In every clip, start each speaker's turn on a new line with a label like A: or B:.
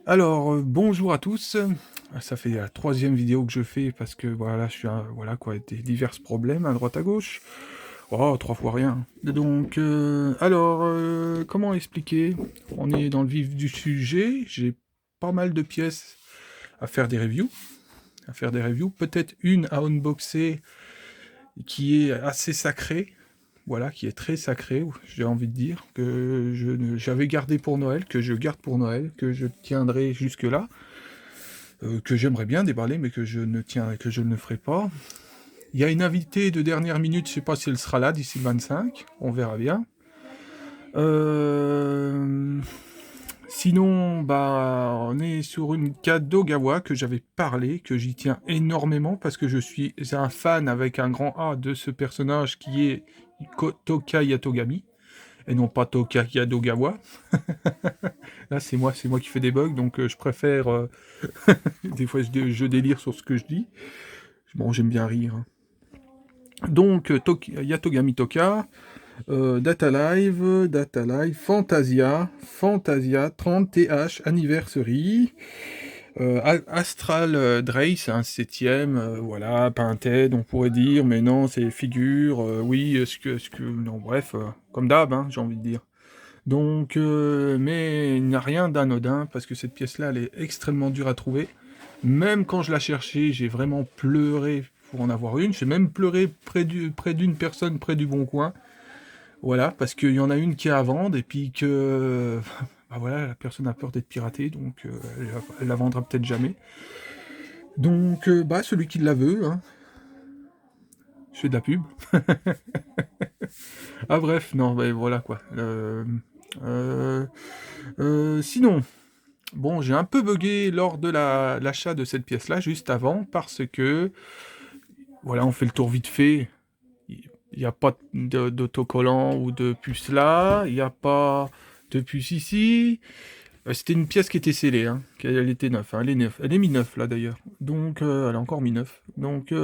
A: Alors, bonjour à tous. Ça fait la 3e vidéo que je fais parce que voilà, je suis voilà quoi, des divers problèmes à droite à gauche. Oh, 3 fois rien. Donc, comment expliquer? On est dans le vif du sujet, j'ai pas mal de pièces à faire des reviews peut-être une à unboxer qui est assez sacrée, voilà, qui est très sacrée, j'ai envie de dire, que j'avais gardé pour Noël, que je garde pour Noël, que je tiendrai jusque-là. Que j'aimerais bien déballer, mais que je ne ferai pas. Il y a une invitée de dernière minute, je sais pas si elle sera là d'ici le 25, on verra bien. Euh, Sinon, bah, on est sur une Kadogawa que j'avais parlé, que j'y tiens énormément parce que je suis un fan avec un grand A de ce personnage qui est Toka Yatogami et non pas Toka Yadogawa. Là, c'est moi qui fais des bugs, donc je préfère. Des fois, je délire sur ce que je dis. Bon, j'aime bien rire, hein. Donc, Yatogami Toka, Data Live, Fantasia, 30TH, Anniversary, Astral Drace, un 7ème, voilà, Pinted, on pourrait dire, mais non, c'est figure, oui, non, bref, comme d'hab, hein, j'ai envie de dire. Donc, mais il n'y a rien d'anodin, parce que cette pièce-là, elle est extrêmement dure à trouver. Même quand je la cherchais, j'ai vraiment pleuré pour en avoir une. J'ai même pleuré près d'une personne, près du Bon Coin. Voilà, parce qu'il y en a une qui est à vendre, et puis que... Bah voilà, la personne a peur d'être piratée, donc elle la vendra peut-être jamais. Donc, bah, celui qui la veut, hein. Je fais de la pub. Ah bref, non, bah, voilà quoi. Euh, Sinon, bon, j'ai un peu bugué lors de l'achat de cette pièce-là, juste avant, parce que, voilà, on fait le tour vite fait. Il n'y a pas d'autocollant ou de puce là, il n'y a pas de puce ici. C'était une pièce qui était scellée, hein. Elle était neuve, hein. Elle est neuve. Elle est mi-neuve là d'ailleurs. Donc, elle est encore mi-neuve. Donc,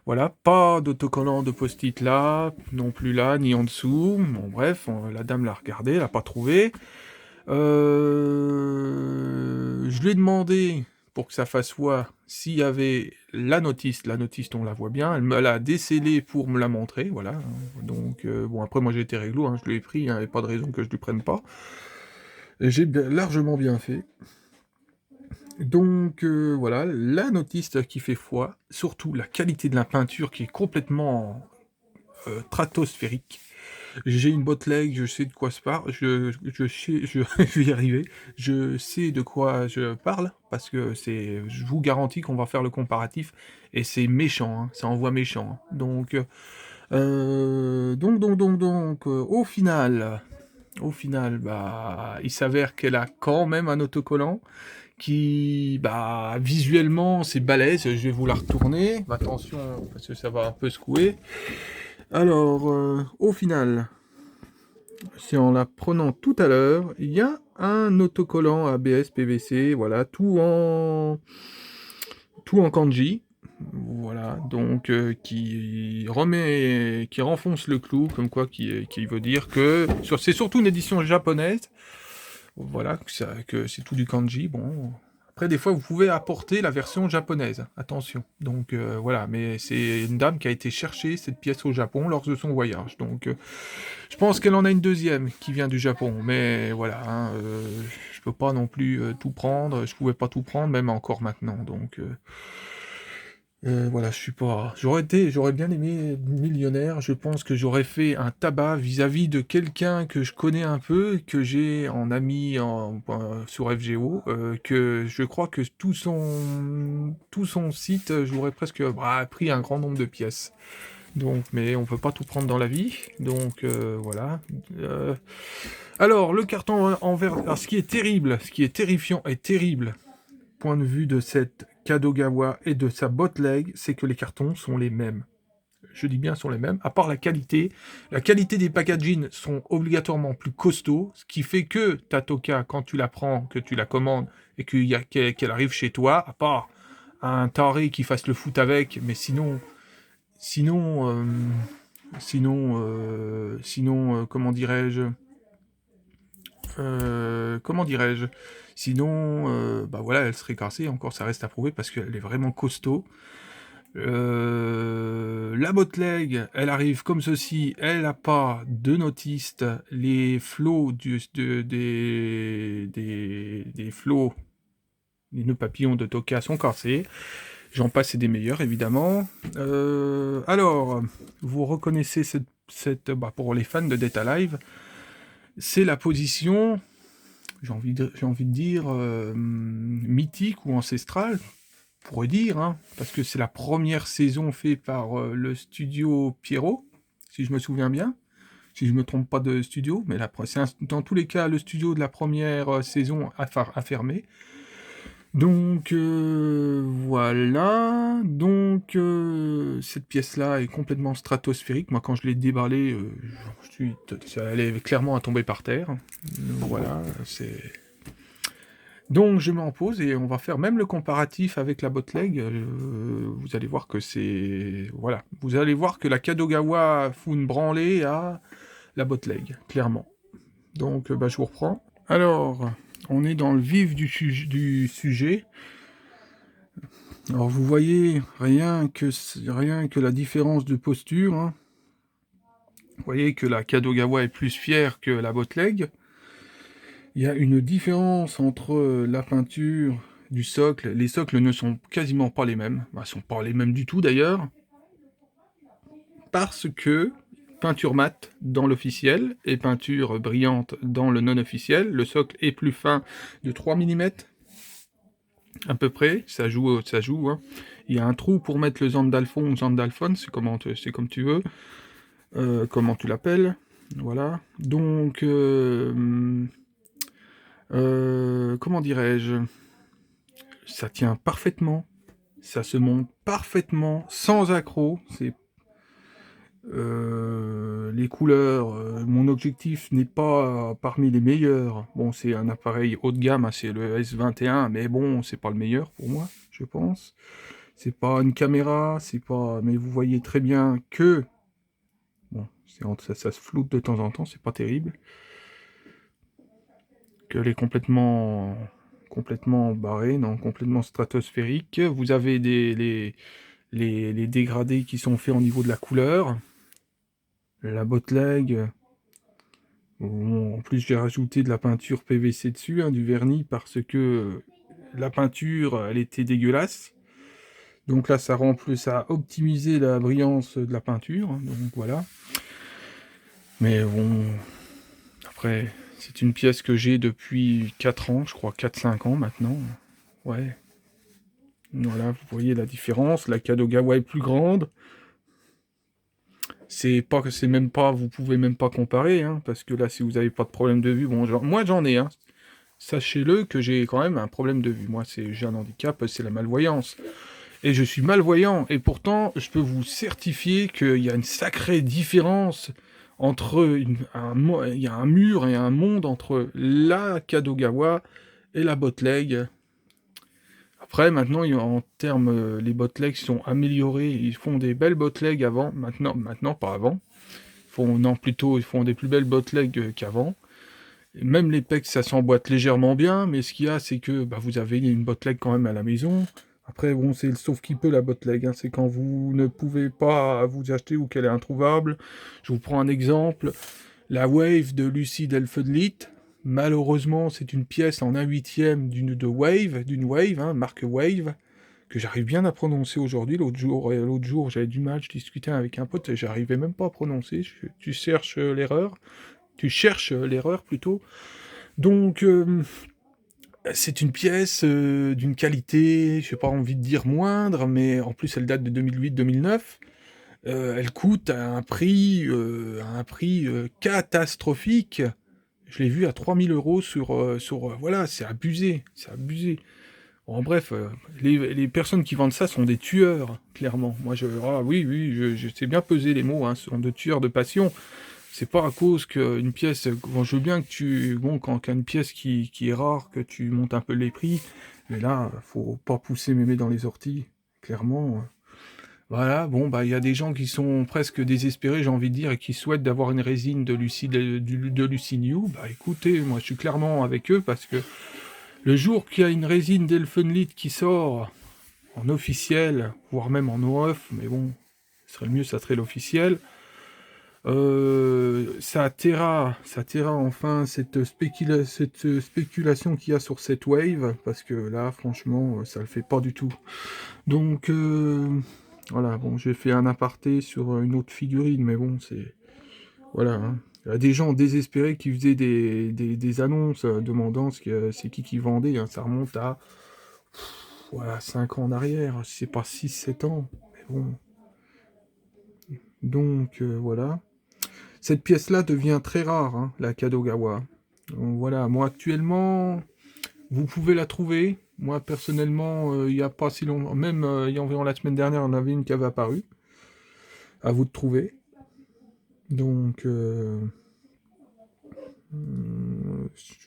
A: voilà, pas d'autocollant de post-it là, non plus là, ni en dessous. Bon, bref, la dame l'a regardé, elle n'a pas trouvé. Je lui ai demandé, pour que ça fasse foi, s'il y avait la notice on la voit bien, elle me l'a décellée pour me la montrer, voilà. Donc, bon, après moi j'ai été réglo, hein, je lui ai pris, il n'y avait pas de raison que je lui prenne pas. Et j'ai largement bien fait. Donc, voilà, la notice qui fait foi, surtout la qualité de la peinture qui est complètement stratosphérique. J'ai une botte leg, je sais de quoi se parle, je vais y arriver, je sais de quoi je parle, parce que je vous garantis qu'on va faire le comparatif, et c'est méchant, hein, ça envoie méchant, hein. Au final, bah, il s'avère qu'elle a quand même un autocollant, qui, bah, visuellement, c'est balèze, je vais vous la retourner, attention, parce que ça va un peu secouer. Alors, au final, si en la prenant tout à l'heure, il y a un autocollant ABS PVC, voilà, tout en kanji, voilà, donc qui renfonce le clou, comme quoi, qui veut dire que c'est surtout une édition japonaise, voilà, que c'est tout du kanji, bon. Après, des fois, vous pouvez apporter la version japonaise, attention. Donc voilà, mais c'est une dame qui a été chercher cette pièce au Japon lors de son voyage, donc je pense qu'elle en a une deuxième qui vient du Japon, mais voilà, hein, je peux pas non plus tout prendre, je pouvais pas tout prendre, même encore maintenant, donc voilà, je suis pas... J'aurais bien aimé être millionnaire, je pense que j'aurais fait un tabac vis-à-vis de quelqu'un que je connais un peu, que j'ai en ami sur FGO, que je crois que tout son site, j'aurais presque pris un grand nombre de pièces. Donc, mais on peut pas tout prendre dans la vie, donc voilà. Euh, alors, le carton en verre. Alors, ce qui est terrible, ce qui est terrifiant et terrible, point de vue de cette Kadogawa et de sa botleg, c'est que les cartons sont les mêmes. Je dis bien sont les mêmes, à part la qualité. La qualité des packaging sont obligatoirement plus costauds, ce qui fait que ta Toka, quand tu la prends, que tu la commandes et qu'elle arrive chez toi, à part un taré qui fasse le foot avec, mais sinon, comment dirais-je, comment dirais-je, Sinon, bah voilà, elle serait cassée, encore ça reste à prouver parce qu'elle est vraiment costaud. La Bootleg, elle arrive comme ceci, elle n'a pas de notiste, les flots des flots, les nœuds papillons de Toka sont cassés. J'en passe et des meilleurs, évidemment. Alors, vous reconnaissez bah, pour les fans de Data Live, c'est la position, j'ai envie de dire, mythique ou ancestrale, on pourrait dire, hein, parce que c'est la première saison faite par le studio Pierrot, si je me souviens bien, si je me trompe pas de studio, mais c'est dans tous les cas le studio de la première saison a fermé. Donc voilà, donc cette pièce-là est complètement stratosphérique. Moi, quand je l'ai déballée, elle est clairement à tomber par terre. Voilà, c'est. Donc je m'en pose et on va faire même le comparatif avec la Bootleg. Vous allez voir que c'est. Voilà, vous allez voir que la Kadogawa fout une branlée à la Bootleg, clairement. Donc bah, je vous reprends. Alors, on est dans le vif du sujet. Alors vous voyez, rien que la différence de posture, hein. Vous voyez que la Kadogawa est plus fière que la Bootleg. Il y a une différence entre la peinture du socle. Les socles ne sont quasiment pas les mêmes. Ils ne sont pas les mêmes du tout d'ailleurs. Parce que peinture mate dans l'officiel et peinture brillante dans le non officiel. Le socle est plus fin de 3 mm. À peu près, ça joue, hein. Il y a un trou pour mettre le Zandalphon ou Zandalphon, c'est comme tu veux, comment tu l'appelles, voilà. Donc, comment dirais-je, ça tient parfaitement, ça se monte parfaitement, sans accroc, les couleurs, mon objectif n'est pas parmi les meilleurs. Bon, c'est un appareil haut de gamme, hein, c'est le S21, mais bon, c'est pas le meilleur pour moi, je pense. C'est pas une caméra, c'est pas. Mais vous voyez très bien que. Bon, ça se floute de temps en temps, c'est pas terrible. Qu'elle est complètement barrée, non, complètement stratosphérique. Vous avez les dégradés qui sont faits au niveau de la couleur. La Bootleg. Bon, en plus, j'ai rajouté de la peinture PVC dessus, hein, du vernis, parce que la peinture, elle était dégueulasse. Donc là, ça a optimisé la brillance de la peinture, hein, donc voilà. Mais bon, après, c'est une pièce que j'ai depuis 4 ans, je crois 4-5 ans maintenant. Ouais. Voilà, vous voyez la différence, la Kadogawa est plus grande. Vous pouvez même pas comparer, hein, parce que là, si vous n'avez pas de problème de vue, bon, moi j'en ai, hein. Sachez-le que j'ai quand même un problème de vue. Moi, j'ai un handicap, c'est la malvoyance. Et je suis malvoyant, et pourtant, je peux vous certifier qu'il y a une sacrée différence entre il y a un mur et un monde entre la Kadogawa et la Bootleg. Après, maintenant, en termes, les Bootleg sont améliorés, ils font des belles Bootleg avant, maintenant pas avant. Ils font des plus belles Bootleg qu'avant. Même les pecs, ça s'emboîte légèrement bien, mais ce qu'il y a, c'est que bah, vous avez une Bootleg quand même à la maison. Après, bon, c'est le sauf qui peut la Bootleg, hein. C'est quand vous ne pouvez pas vous acheter ou qu'elle est introuvable. Je vous prends un exemple. La Wave de Lucie Delfedlit. Malheureusement, c'est une pièce en 1/8 d'une Wave, hein, marque Wave, que j'arrive bien à prononcer aujourd'hui. L'autre jour, j'avais du mal, je discutais avec un pote et j'arrivais même pas à prononcer. Tu cherches l'erreur. Tu cherches l'erreur plutôt. Donc, c'est une pièce d'une qualité, je n'ai pas envie de dire moindre, mais en plus elle date de 2008-2009. Elle coûte à un prix catastrophique. Je l'ai vu à 3000 € voilà, c'est abusé, c'est abusé. Bon, bref, les personnes qui vendent ça sont des tueurs, clairement. Oui, je sais bien peser les mots, hein, ce sont des tueurs de passion. C'est pas à cause qu'une pièce, bon, je veux bien que quand une pièce qui est rare, que tu montes un peu les prix, mais là, faut pas pousser mémé dans les orties, clairement. Voilà, bon, bah, il y a des gens qui sont presque désespérés, j'ai envie de dire, et qui souhaitent d'avoir une résine de Lucie New. Bah, écoutez, moi, je suis clairement avec eux, parce que Le jour qu'il y a une résine d'Elfenlied qui sort en officiel, voire même en off, mais bon, ce serait le mieux, ça serait l'officiel. Ça taira enfin cette spéculation qu'il y a sur cette wave, parce que là, franchement, ça le fait pas du tout. Donc, voilà, bon, j'ai fait un aparté sur une autre figurine, mais bon, c'est... Voilà, hein. Il y a des gens désespérés qui faisaient des annonces demandant c'est qui vendait, hein. Ça remonte à voilà, 5 ans en arrière, je sais pas, 6 7 ans, mais bon. Donc, voilà. Cette pièce-là devient très rare, hein, la Kadogawa. Donc, voilà, moi actuellement, vous pouvez la trouver. Moi personnellement, il n'y a pas si longtemps, même il y a environ la semaine dernière, on avait une qui avait apparu. À vous de trouver. Donc,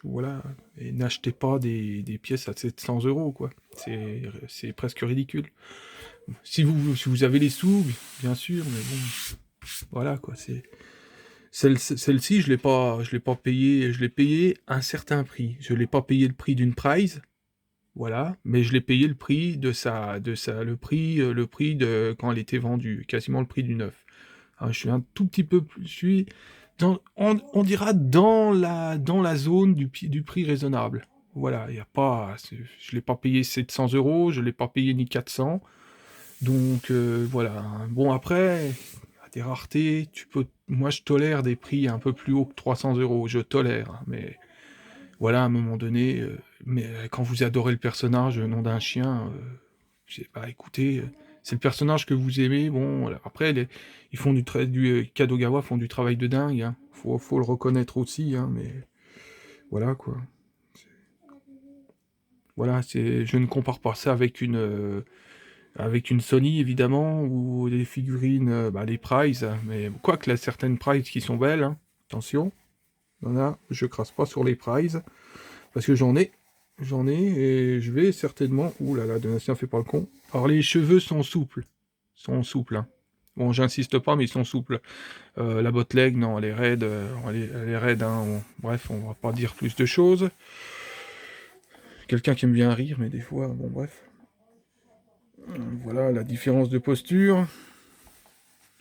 A: voilà. Et n'achetez pas des pièces à 700 €, quoi. C'est presque ridicule. Si vous avez les sous, bien sûr, mais bon, voilà, quoi. Celle-ci, je l'ai pas payé, je l'ai payé un certain prix. Je l'ai pas payé le prix d'une prize, voilà, mais je l'ai payé le prix le prix de quand elle était vendue, quasiment le prix du neuf. Alors, je suis un tout petit peu plus, je suis on dira dans la zone du prix raisonnable. Voilà, il y a pas, je l'ai pas payé 700 €, je l'ai pas payé ni 400. Donc voilà. Bon après, à des raretés, moi je tolère des prix un peu plus hauts que 300 €, je tolère, hein, mais voilà, à un moment donné, mais quand vous adorez le personnage, nom d'un chien, bah écoutez, c'est le personnage que vous aimez, bon, voilà. Après, ils font Kadogawa font du travail de dingue, hein. Faut le reconnaître aussi, hein, mais voilà quoi. Voilà, je ne compare pas ça avec une Sony évidemment, ou des figurines, bah, les Prize, mais quoique, là, certaines Prize qui sont belles, hein. Attention, je crasse pas sur les Prize, parce que j'en ai, et je vais certainement... Ouh là là, Donatien fait pas le con. Alors les cheveux sont souples, hein. Bon, j'insiste pas, mais ils sont souples. La bootleg, non, elle est raide, elle est raide, hein. Bref, on va pas dire plus de choses. Quelqu'un qui aime bien rire, mais des fois, bon bref. Voilà, la différence de posture,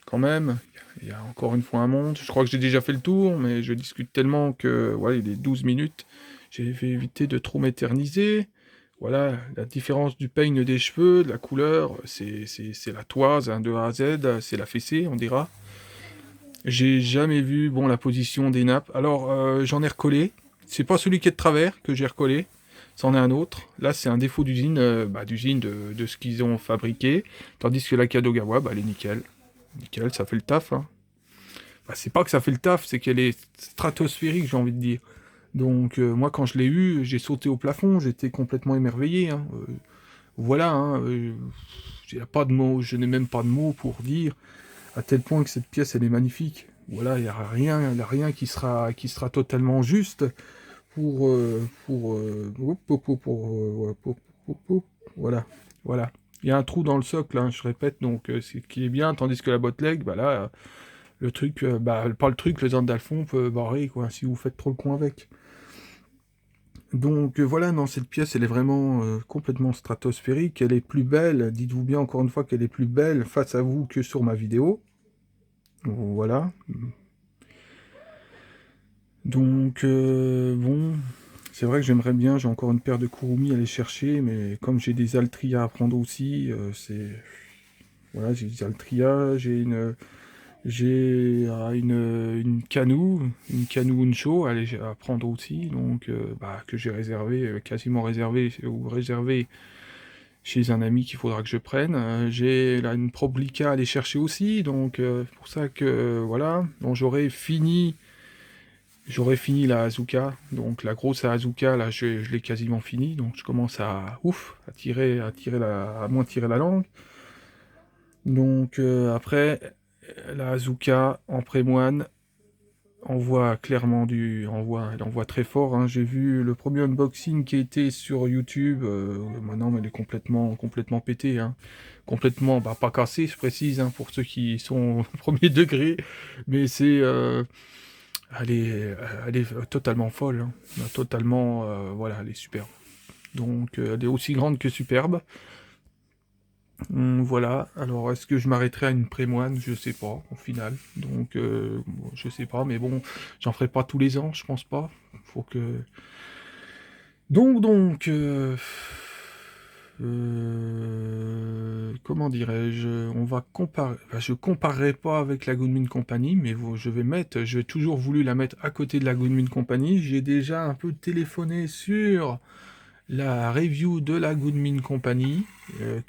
A: quand même. Il y a encore une fois un monde. Je crois que j'ai déjà fait le tour, mais je discute tellement que, voilà, il est 12 minutes. J'ai fait éviter de trop m'éterniser. Voilà, la différence du peigne des cheveux, de la couleur, c'est la toise, hein, de A à Z, c'est la fessée, on dira. J'ai jamais vu, bon, la position des nappes. Alors, j'en ai recollé. C'est pas celui qui est de travers que j'ai recollé. C'en est un autre. Là, c'est un défaut d'usine, d'usine de ce qu'ils ont fabriqué. Tandis que la Kadogawa, elle est nickel. Nickel, ça fait le taf, hein. Bah, c'est pas que ça fait le taf, c'est qu'elle est stratosphérique, j'ai envie de dire. Donc, moi, quand je l'ai eu, j'ai sauté au plafond, j'étais complètement émerveillé, hein. Voilà, hein, j'ai pas de mots, je n'ai même pas de mots pour dire à tel point que cette pièce, elle est magnifique. Voilà, il n'y a rien qui sera totalement juste voilà, voilà. Il y a un trou dans le socle, hein, je répète, donc c'est qui est bien, tandis que la bootleg, bah là, le truc, pas le truc, le Zandalfon peut barrer, quoi, si vous faites trop le coin avec. Donc voilà, non, cette pièce, elle est vraiment complètement stratosphérique, elle est plus belle, dites-vous bien encore une fois qu'elle est plus belle face à vous que sur ma vidéo. Voilà. Donc, bon, c'est vrai que j'aimerais bien, j'ai encore une paire de Kurumi à aller chercher, mais comme j'ai des Altria à prendre aussi, voilà, j'ai des Altria, une Canu Uncho à prendre aussi, donc, que j'ai réservé, quasiment réservé, ou réservé chez un ami qu'il faudra que je prenne. J'ai là une Problica à aller chercher aussi, donc pour ça que, voilà, bon, J'aurais fini la Azuka, donc la grosse Azuka, là, je l'ai quasiment fini, donc je commence à moins tirer la langue. Donc après, la Azuka en prémoine elle envoie très fort, hein. J'ai vu le premier unboxing qui était sur YouTube, maintenant elle est complètement pétée, hein. Complètement, pas cassée, je précise, hein, pour ceux qui sont au premier degré, mais elle est totalement folle, hein. Totalement, voilà, elle est super. donc elle est aussi grande que superbe. Voilà, alors est-ce que je m'arrêterai à une prémoine? Je sais pas, au final. Donc, bon, je sais pas, mais bon, j'en ferai pas tous les ans, je pense pas. Faut que... Donc, comment dirais-je? On va comparer... Enfin, je comparerai pas avec la Goodman Company, mais je vais toujours voulu la mettre à côté de la Goodman Company. J'ai déjà un peu téléphoné sur la review de la Goodman Company,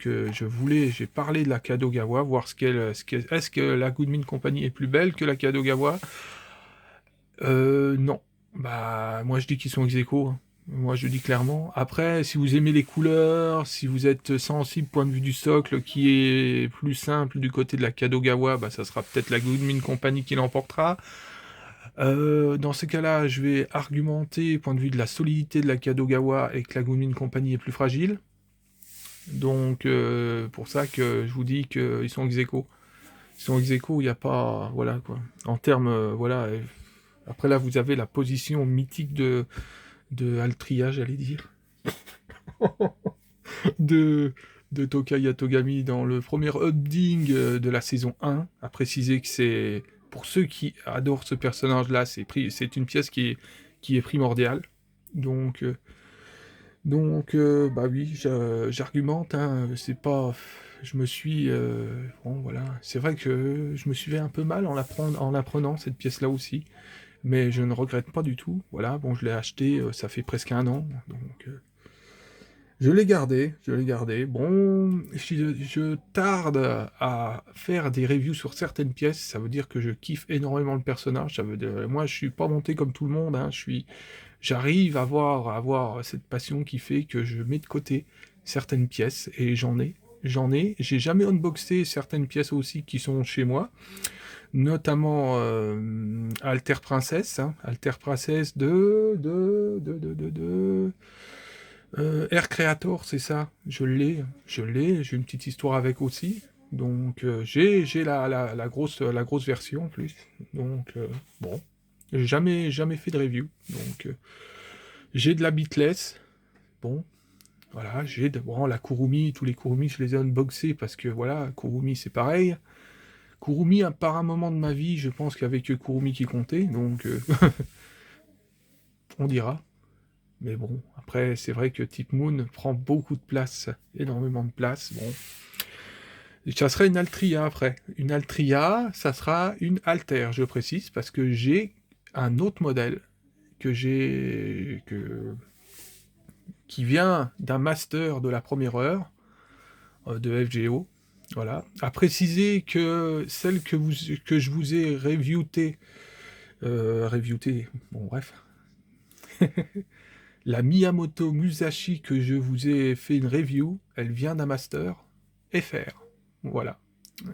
A: j'ai parlé de la Kadogawa, voir est-ce que la Goodman Company est plus belle que la Kadogawa? Non. Bah, moi je dis qu'ils sont ex aequo, hein. Moi je dis clairement. Après, si vous aimez les couleurs, si vous êtes sensible point de vue du socle qui est plus simple du côté de la Kadogawa, bah ça sera peut-être la Goodman Company qui l'emportera. Dans ces cas-là, je vais argumenter point de vue de la solidité de la Kadogawa et que la Goodman Company est plus fragile. Donc, pour ça que je vous dis qu'ils sont ex aequo. Ils sont ex aequo, il n'y a pas... Voilà, quoi. En termes... voilà. Après, là, vous avez la position mythique de Altria, j'allais dire. de, de Tokai Yatogami dans le premier upding de la saison 1. À préciser que c'est... Pour ceux qui adorent ce personnage-là, c'est une pièce qui est primordiale. Donc... bah oui, j'argumente, hein, c'est pas... Je me suis... bon, voilà. C'est vrai que je me suis fait un peu mal en apprenant cette pièce-là aussi, mais je ne regrette pas du tout. Voilà, bon, je l'ai acheté, ça fait presque un an, donc... je l'ai gardé, je l'ai gardé. Bon, je tarde à faire des reviews sur certaines pièces, ça veut dire que je kiffe énormément le personnage, ça veut dire... Moi, je suis pas monté comme tout le monde, hein, j'arrive à avoir cette passion qui fait que je mets de côté certaines pièces, et j'ai jamais unboxé certaines pièces aussi qui sont chez moi, notamment Alter Princess, hein, Alter Princess Air Creator, c'est ça, j'ai une petite histoire avec aussi, donc j'ai la grosse version en plus, donc bon, j'ai jamais fait de review, donc j'ai de la Beatless, bon, voilà, bon, la Kurumi, tous les Kurumi, je les ai unboxés parce que voilà, Kurumi c'est pareil. Kurumi, par un moment de ma vie, je pense qu'il y avait que Kurumi qui comptait, donc on dira. Mais bon, après, c'est vrai que Type Moon prend beaucoup de place, énormément de place, bon. Ça serait une Altria après. Une Altria, ça sera une Alter, je précise, parce que j'ai un autre modèle qui vient d'un master de la première heure de FGO. Voilà. À préciser que celle que je vous ai reviewée, bon bref, la Miyamoto Musashi que je vous ai fait une review, elle vient d'un master FR. Voilà.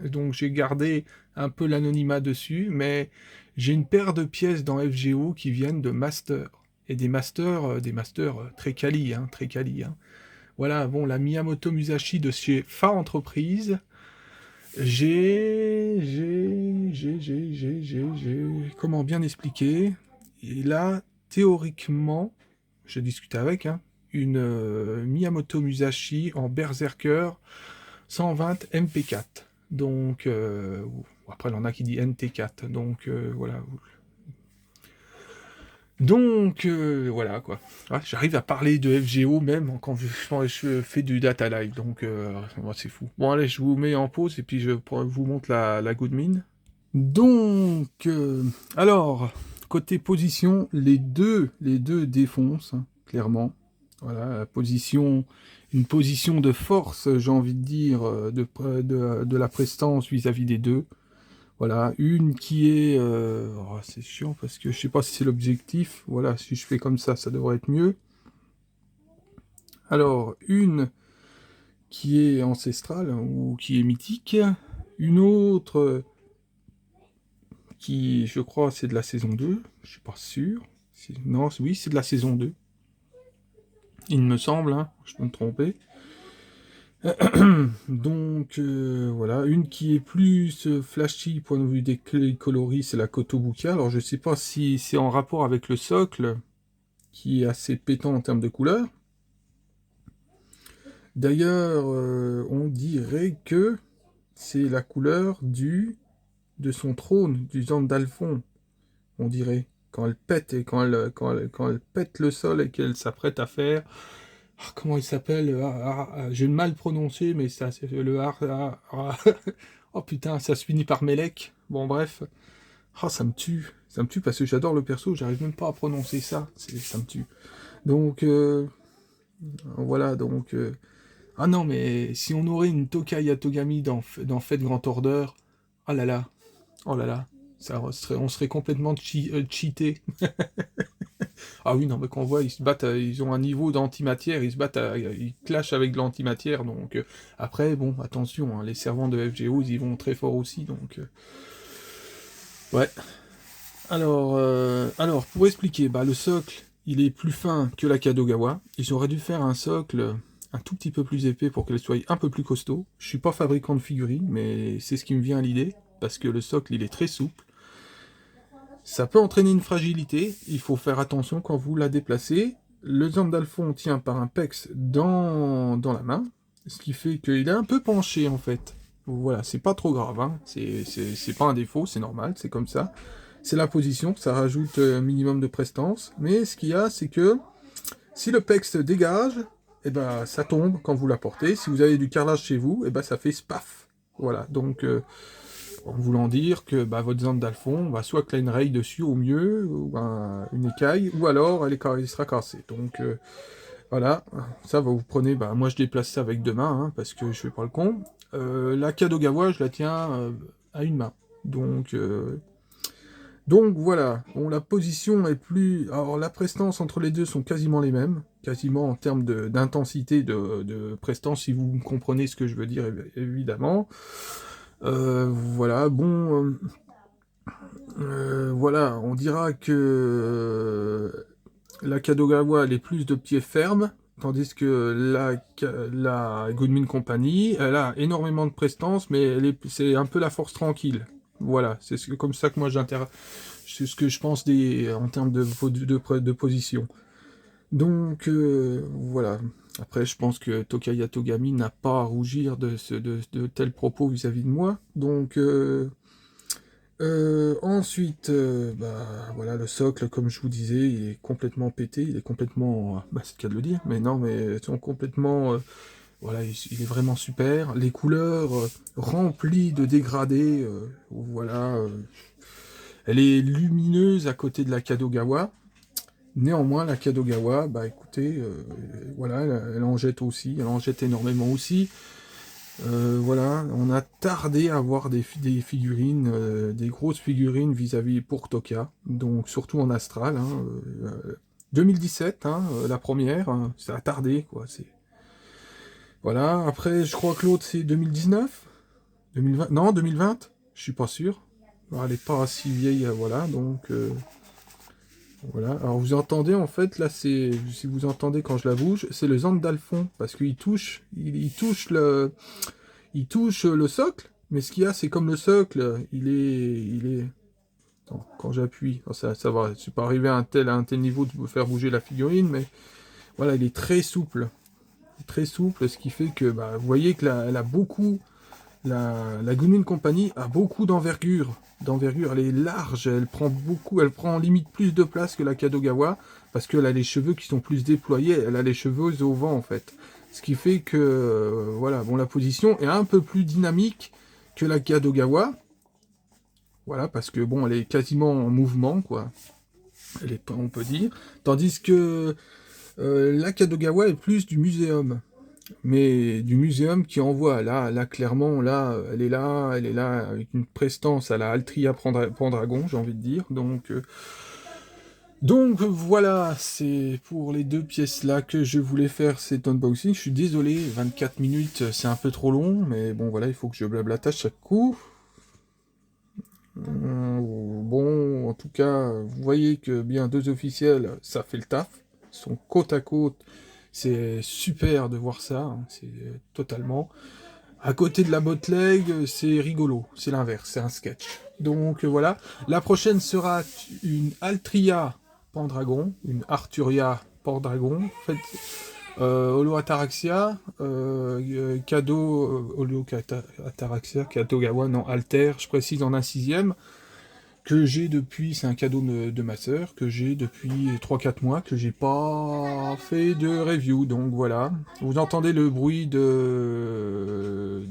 A: Donc j'ai gardé un peu l'anonymat dessus, mais j'ai une paire de pièces dans FGO qui viennent de master. Et des masters très quali, hein, très quali, hein. Voilà, bon, la Miyamoto Musashi de chez Fa Entreprise. Comment bien expliquer? Et là, théoriquement, j'ai discuté avec, hein, une Miyamoto Musashi en Berserker 120 MP4. Donc, après, il y en a qui dit NT4. Donc, voilà. Donc, voilà, quoi. Ah, j'arrive à parler de FGO même quand je fais du data live, donc c'est fou. Bon, allez, je vous mets en pause et puis je vous montre la Goodmin. Donc, alors, côté position, les deux défoncent, hein, clairement. Voilà, une position de force, j'ai envie de dire, de la prestance vis-à-vis des deux. Voilà, une qui est... oh, c'est chiant parce que je sais pas si c'est l'objectif. Voilà, si je fais comme ça devrait être mieux. Alors, une qui est ancestrale, hein, ou qui est mythique. Une autre qui, je crois, c'est de la saison 2. Je suis pas sûr. Non, oui, c'est de la saison 2. Il me semble, hein, je peux me tromper. Donc voilà, une qui est plus flashy point de vue des coloris, c'est la Kotobuka. Alors je sais pas si c'est en rapport avec le socle, qui est assez pétant en termes de couleurs. D'ailleurs, on dirait que c'est la couleur de son trône, du Zandalfon, on dirait. Quand elle pète et quand elle pète le sol et qu'elle s'apprête à faire. Ah, comment il s'appelle? J'ai mal prononcé, mais ça, c'est le Oh putain, ça se finit par Melek. Bon, bref. Ah, ça me tue. Ça me tue parce que j'adore le perso, j'arrive même pas à prononcer ça. Ça me tue. Donc, voilà, donc. Ah non, mais si on aurait une Tokai Yatogami dans Fate Grand Order, oh là là, oh là là, on serait complètement cheaté. Ah oui, non, mais quand on voit, ils se battent, ils ont un niveau d'antimatière, ils se battent, ils clashent avec de l'antimatière, donc après, bon, attention, hein, les servants de FGO, ils y vont très fort aussi, donc ouais. Alors, pour expliquer, bah, le socle, il est plus fin que la Kadogawa. Ils auraient dû faire un socle un tout petit peu plus épais pour qu'elle soit un peu plus costaud. Je suis pas fabricant de figurines, mais c'est ce qui me vient à l'idée, parce que le socle, il est très souple. Ça peut entraîner une fragilité, il faut faire attention quand vous la déplacez. Le Zandalfon tient par un pex dans la main, ce qui fait qu'il est un peu penché en fait. Voilà, c'est pas trop grave, hein. C'est pas un défaut, c'est normal, c'est comme ça. C'est la position, ça rajoute un minimum de prestance, mais ce qu'il y a, c'est que si le pex dégage, eh ben, ça tombe quand vous la portez. Si vous avez du carrelage chez vous, eh ben, ça fait spaf. Voilà, donc en voulant dire que bah, votre Zandalfon va soit qu'il a une raye dessus au mieux, ou une écaille, ou alors elle sera cassée. Donc voilà, ça vous prenez, bah, moi je déplace ça avec deux mains, hein, parce que je fais pas le con. La Kadogawa, je la tiens à une main. Donc voilà, bon, la position est plus... Alors la prestance entre les deux sont quasiment les mêmes, quasiment en termes d'intensité de prestance, si vous comprenez ce que je veux dire, évidemment. Voilà, bon... voilà, on dira que la Kadogawa elle est plus de pied ferme, tandis que la Goodman Company, elle a énormément de prestance, mais c'est un peu la force tranquille. Voilà, comme ça que moi c'est ce que je pense en termes de position. Donc voilà. Après, je pense que Tokai Yatogami n'a pas à rougir de tels propos vis-à-vis de moi. Donc ensuite, bah, voilà, le socle, comme je vous disais, il est complètement pété, il est complètement... Bah, c'est le cas de le dire, mais non, mais ils sont complètement... voilà, il est vraiment super. Les couleurs remplies de dégradés, voilà. Elle est lumineuse à côté de la Kadogawa. Néanmoins, la Kadogawa, bah écoutez, voilà, elle en jette aussi, elle en jette énormément aussi. Voilà, on a tardé à avoir des figurines, des grosses figurines vis-à-vis pour Toka, donc surtout en astral. Hein, 2017, hein, la première, hein, ça a tardé, quoi. Voilà, après, je crois que l'autre c'est 2019, 2020, non, 2020, je suis pas sûr. Elle est pas si vieille, voilà, donc voilà. Alors vous entendez en fait, là c'est, si vous entendez quand je la bouge, c'est le Zandalfon, parce qu'il touche, il touche le socle, mais ce qu'il y a, c'est comme le socle, il est... Attends, quand j'appuie, ça va, je suis pas arrivé à un tel niveau de faire bouger la figurine, mais voilà, il est très souple, ce qui fait que, bah, vous voyez que elle a beaucoup, la Gunmin Company a beaucoup d'envergure, elle est large, elle prend limite plus de place que la Kadogawa, parce qu'elle a les cheveux qui sont plus déployés, elle a les cheveux au vent, en fait. Ce qui fait que, voilà, bon, la position est un peu plus dynamique que la Kadogawa, voilà, parce que, bon, elle est quasiment en mouvement, quoi, on peut dire, tandis que la Kadogawa est plus du muséum, mais du muséum qui envoie, là, clairement, là, elle est là, avec une prestance à la Altria Pendragon, j'ai envie de dire, donc voilà, c'est pour les deux pièces là que je voulais faire cet unboxing. Je suis désolé, 24 minutes, c'est un peu trop long, mais bon voilà, il faut que je blablate à chaque coup. Bon, en tout cas, vous voyez que bien deux officiels, ça fait le taf. Ils sont côte à côte. C'est super de voir ça, hein, c'est totalement. À côté de la bootleg, c'est rigolo, c'est l'inverse, c'est un sketch. Donc voilà, la prochaine sera une Altria Pendragon, une Arturia Pendragon. En fait, Holo Ataraxia, Kado, Ataraxia, Katogawa, non, Alter, je précise en un sixième, que j'ai depuis, c'est un cadeau de ma sœur, que j'ai depuis 3 4 mois, que j'ai pas fait de review, donc voilà. Vous entendez le bruit de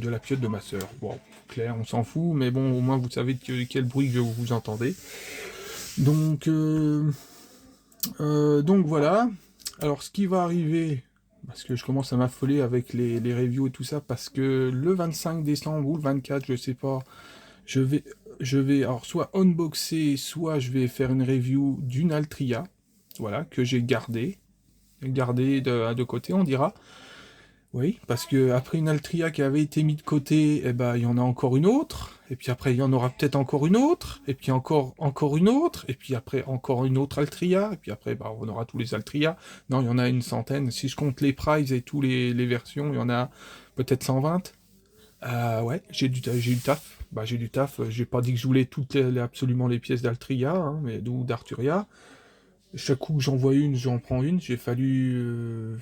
A: la piote de ma sœur. Bon, clair, on s'en fout, mais bon, au moins vous savez quel bruit que vous entendez. Donc, donc voilà. Alors ce qui va arriver, parce que je commence à m'affoler avec les reviews et tout ça, parce que le 25 décembre ou le 24, je sais pas, je vais, je vais alors soit unboxer, soit je vais faire une review d'une Altria, voilà, que j'ai gardé de côté, on dira. Oui, parce que après une Altria qui avait été mise de côté, eh ben il y en a encore une autre, et puis après il y en aura peut-être encore une autre, et puis encore une autre, et puis après encore une autre Altria, et puis après bah, on aura tous les Altria. Non, il y en a une centaine. Si je compte les prices et tous les versions, il y en a peut-être 120. Ouais, j'ai du taf. Bah, j'ai du taf. J'ai pas dit que je voulais absolument les pièces d'Altria, hein, mais ou d'Arturia. Chaque coup que j'en vois une, j'en prends une. J'ai fallu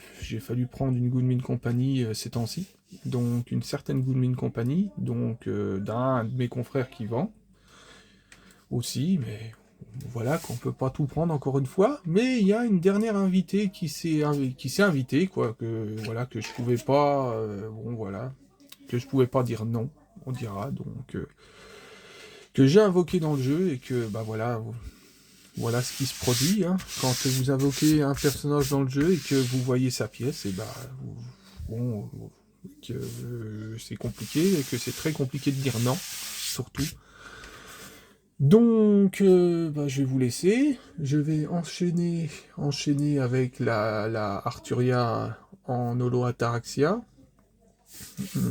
A: prendre une Goodmin Company ces temps-ci. Donc une certaine Goodmin Company, donc d'un de mes confrères qui vend aussi, mais voilà qu'on peut pas tout prendre encore une fois. Mais il y a une dernière invitée qui s'est invitée, quoi, que voilà que je pouvais pas, bon voilà, que je pouvais pas dire non, on dira donc que j'ai invoqué dans le jeu et que bah voilà. Voilà ce qui se produit, hein. Quand vous invoquez un personnage dans le jeu et que vous voyez sa pièce, et bah, bon, que c'est compliqué et que c'est très compliqué de dire non, surtout. Donc, bah, je vais vous laisser. Je vais enchaîner avec la Arturia en Holo Ataraxia.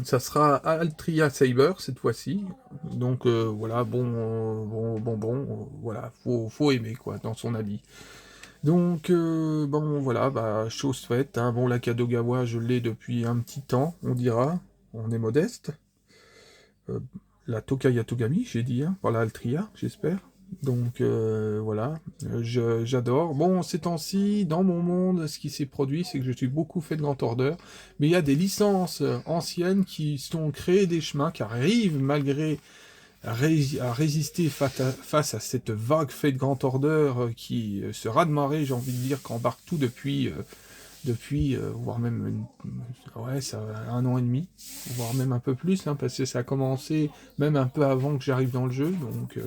A: Ça sera Altria Saber cette fois-ci. Donc voilà, voilà, faut aimer quoi dans son habit. Donc, bon, voilà, bah, chose faite, hein. Bon, la Kadogawa, je l'ai depuis un petit temps, on dira. On est modeste. Euh, la Tokaya Togami, j'ai dit, hein, par la Altria, j'espère. Donc, voilà, j'adore. Bon, ces temps-ci, dans mon monde, ce qui s'est produit, c'est que je suis beaucoup fait de Grand Order, mais il y a des licences anciennes qui sont créées des chemins, qui arrivent malgré à résister face à cette vague fait de Grand Order qui se raz-de-marée, j'ai envie de dire, qu'embarque tout voire même ouais, ça, 1 an et demi, voire même un peu plus, hein, parce que ça a commencé même un peu avant que j'arrive dans le jeu, donc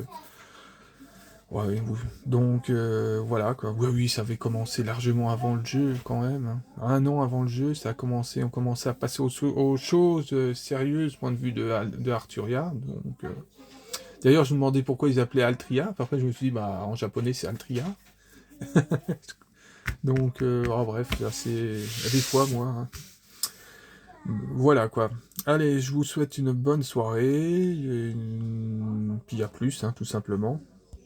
A: ouais, oui. Donc voilà quoi. Oui, oui, ça avait commencé largement avant le jeu quand même, hein. 1 an avant le jeu, ça a commencé, on commençait à passer aux choses sérieuses, point de vue de Arturia, donc. D'ailleurs, je me demandais pourquoi ils appelaient Altria. Après, je me suis dit, bah, en japonais, c'est Altria. Donc, oh, bref, là, c'est des fois, moi, hein. Voilà, quoi. Allez, je vous souhaite une bonne soirée. Puis à plus, hein, tout simplement.